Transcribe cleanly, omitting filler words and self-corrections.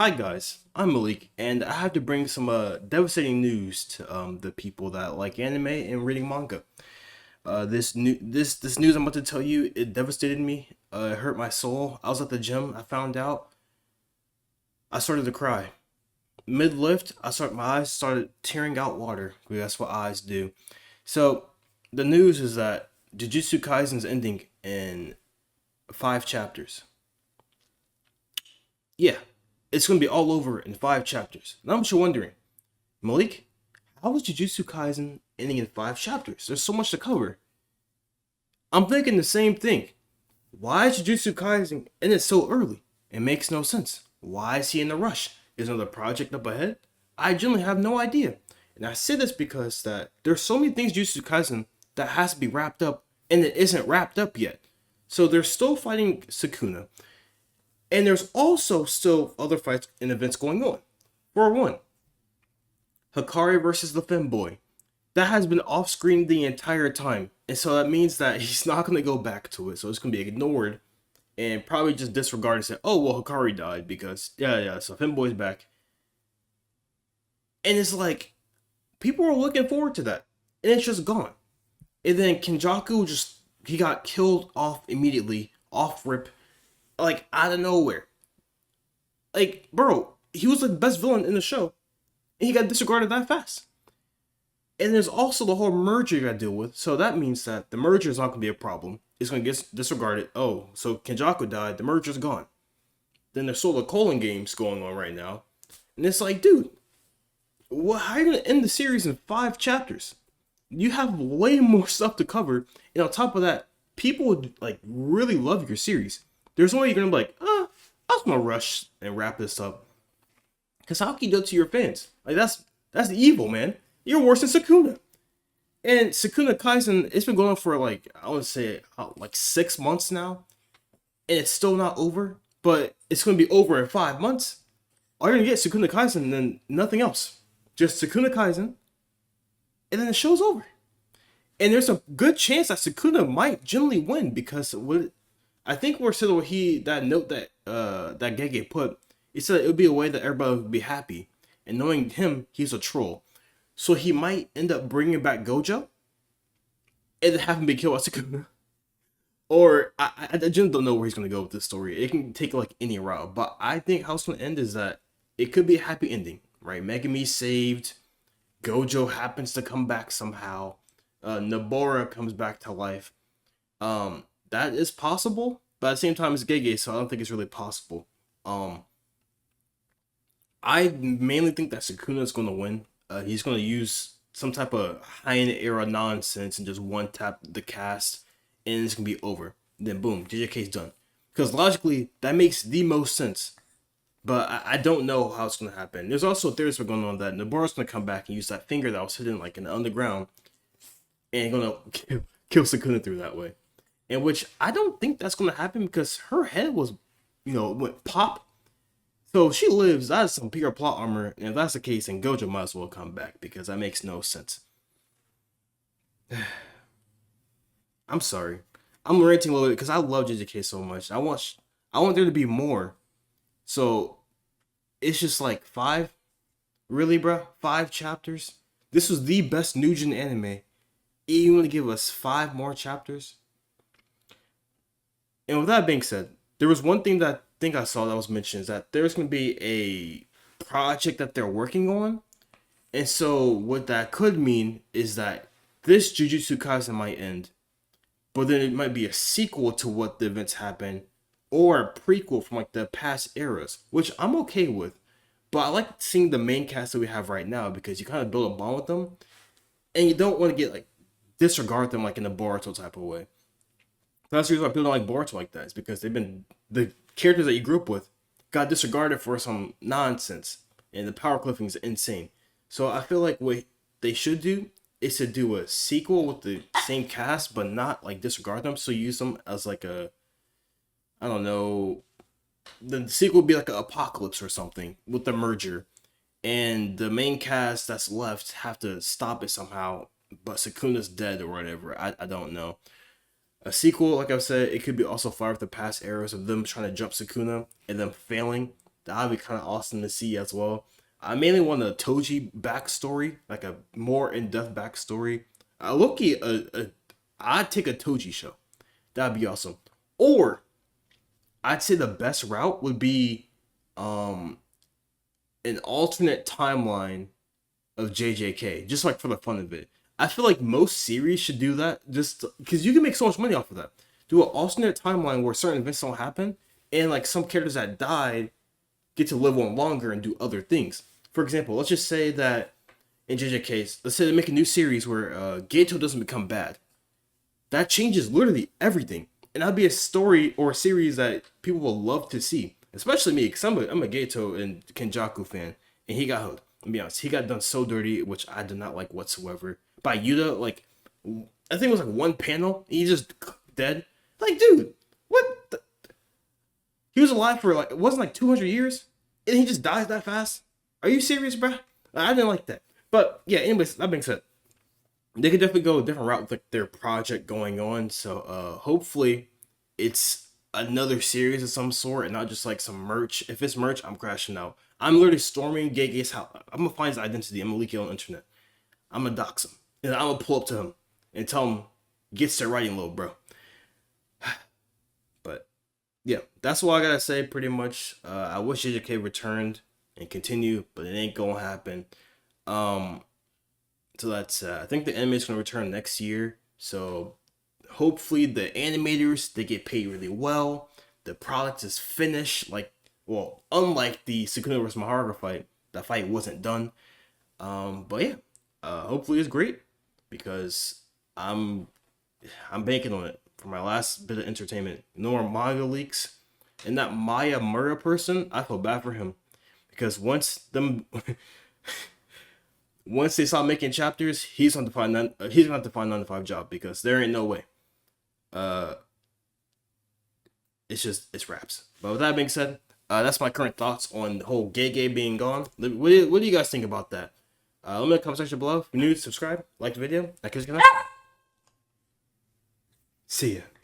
Hi guys, I'm Malik, and I have to bring some devastating news to the people that like anime and reading manga. This news I'm about to tell you, it devastated me. It hurt my soul. I was at the gym. I found out. I started to cry. Mid lift, my eyes started tearing out water because that's what eyes do. So the news is that Jujutsu Kaisen's ending in 5 chapters. Yeah, it's gonna be all over in 5 chapters. Now I'm sure wondering, Malik, how is Jujutsu Kaisen ending in 5 chapters? There's so much to cover. I'm thinking the same thing. Why is Jujutsu Kaisen ended so early? It makes no sense. Why is he in a rush? Is another project up ahead? I genuinely have no idea. And I say this because that there's so many things Jujutsu Kaisen that has to be wrapped up and it isn't wrapped up yet. So they're still fighting Sukuna. And there's also still other fights and events going on. For one, Hikari versus the femboy. That has been off screen the entire time. And so that means that he's not going to go back to it. So it's going to be ignored and probably just disregarded and say, oh, well, Hikari died because, yeah, so femboy's back. And it's like, people are looking forward to that. And it's just gone. And then Kenjaku he got killed off immediately, off rip, like out of nowhere. Like, bro, he was like the best villain in the show. And he got disregarded that fast. And there's also the whole merger you gotta deal with. So that means that the merger is not gonna be a problem. It's gonna get disregarded. Oh, so Kenjaku died, the merger's gone. Then there's solo colon games going on right now. And it's like, dude, how are you gonna end the series in 5 chapters? You have way more stuff to cover. And on top of that, people would like really love your series. There's no way you're gonna be like, I was gonna rush and wrap this up. Cause how can you do it to your fans? Like that's evil, man. You're worse than Sukuna. And Sukuna Kaisen, it's been going on for like, I would say, like 6 months now. And it's still not over. But it's going to be over in 5 months. All you're going to get Sukuna Kaisen and then nothing else. Just Sukuna Kaisen. And then the show's over. And there's a good chance that Sukuna might generally win because I think we're still that note that Gege put, it said it would be a way that everybody would be happy. And knowing him, he's a troll. So he might end up bringing back Gojo and have him be killed by Sukuna. Or I just don't know where he's going to go with this story. It can take like any route. But I think how it's going to end is that it could be a happy ending, right? Megumi saved. Gojo happens to come back somehow. Nabora comes back to life. That is possible. But at the same time, it's Gege, so I don't think it's really possible. I mainly think that Sukuna is going to win. He's going to use some type of high-end era nonsense and just one-tap the cast, and it's going to be over. Then boom, JJK's done. Because logically, that makes the most sense. But I don't know how it's going to happen. There's also theories for going on that Nabora's going to come back and use that finger that was hidden like in the underground and going to kill Sukuna through that way. In which I don't think that's going to happen because her head was, went pop. So if she lives, that's some pure plot armor, and if that's the case, then Gojo might as well come back because that makes no sense. I'm sorry, I'm ranting a little bit because I love JJK so much. I want there to be more. So it's just like five, really, bro? 5 chapters. This was the best Nugent anime. You want to give us 5 more chapters? And with that being said, there was one thing that I think I saw that was mentioned is that there's going to be a project that they're working on. And so what that could mean is that this Jujutsu Kaisen might end, but then it might be a sequel to what the events happen or a prequel from like the past eras, which I'm okay with. But I like seeing the main cast that we have right now because you kind of build a bond with them and you don't want to get like disregard them like in a Boruto type of way. That's the reason why people don't like Boruto like that. Is because the characters that you grew up with got disregarded for some nonsense, and the power cliffing is insane. So I feel like what they should do is to do a sequel with the same cast, but not like disregard them. So use them as like I don't know, the sequel would be like an apocalypse or something with the merger, and the main cast that's left have to stop it somehow. But Sukuna's dead or whatever. I don't know. A sequel, like I said, it could be also far with the past eras of them trying to jump Sukuna and them failing That'd be kind of awesome to see as well. I mainly want a Toji backstory, like a more in-depth backstory. Loki, I'd take a Toji show. That'd be awesome. Or I'd say the best route would be um an alternate timeline of JJK, just like for the fun of it. I feel like most series should do that, just because you can make so much money off of that. Do an alternate timeline where certain events don't happen, and like some characters that died get to live on longer and do other things. For example, let's just say that in JJK's, let's say they make a new series where Gato doesn't become bad. That changes literally everything, and that'd be a story or a series that people will love to see, especially me, because I'm a Gato and Kenjaku fan, and he got hooked. Let me be honest, he got done so dirty, which I did not like whatsoever. By Yuta, like, I think it was like one panel, and he's just dead. Like, dude, what? He was alive for like, it wasn't like 200 years, and he just dies that fast? Are you serious, bro? I didn't like that. But yeah, anyways, that being said, they could definitely go a different route with like their project going on. So hopefully it's another series of some sort and not just like some merch. If it's merch, I'm crashing out. I'm literally storming Gege's house. I'm gonna find his identity. I'm gonna leak it on the internet. I'm gonna dox him. And I'm gonna pull up to him and tell him, get to writing low, bro. But yeah, that's all I gotta say pretty much. I wish JJK returned and continue, but it ain't gonna happen. Um so that's I think the anime is gonna return next year. So hopefully the animators, they get paid really well. The product is finished. Like, well, unlike the Sukuna vs Maharuka fight, that fight wasn't done. But yeah, hopefully it's great because I'm banking on it for my last bit of entertainment. No more manga leaks, and that Maya Mura person, I feel bad for him because once they stop making chapters, he's gonna have to find 9 to 5 job because there ain't no way. Uh, it's raps. But with that being said, that's my current thoughts on the whole Gege being gone. What do you guys think about that? Let me know in the comment section below. If you're new, subscribe, like the video. See ya.